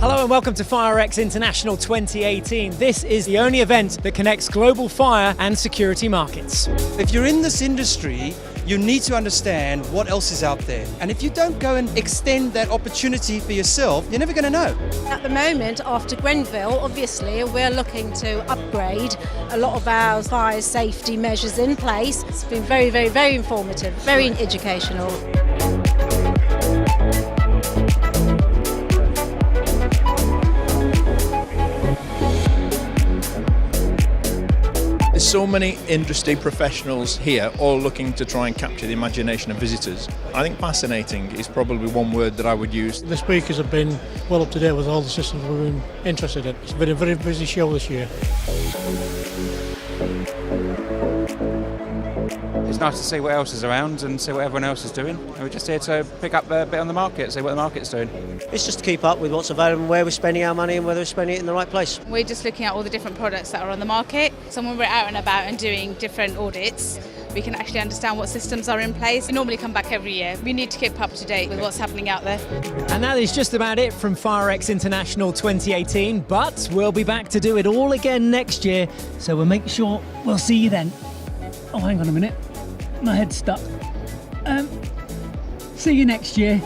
Hello and welcome to FIREX International 2018. This is the only event that connects global fire and security markets. If you're in this industry, you need to understand what else is out there. And if you don't go and extend that opportunity for yourself, you're never going to know. At the moment, after Grenfell, obviously, we're looking to upgrade a lot of our fire safety measures in place. It's been very, very, very informative, very educational. There's so many industry professionals here all looking to try and capture the imagination of visitors. I think fascinating is probably one word that I would use. The speakers have been well up to date with all the systems we've been interested in. It's been a very busy show this year. It's nice to see what else is around and see what everyone else is doing. And we're just here to pick up a bit on the market, see what the market's doing. It's just to keep up with what's available and where we're spending our money and whether we're spending it in the right place. We're just looking at all the different products that are on the market. So when we're out and about and doing different audits, we can actually understand what systems are in place. We normally come back every year. We need to keep up to date with what's happening out there. And that is just about it from FIREX International 2018, but we'll be back to do it all again next year, so we'll make sure we'll see you then. Oh, hang on a minute. My head's stuck. See you next year.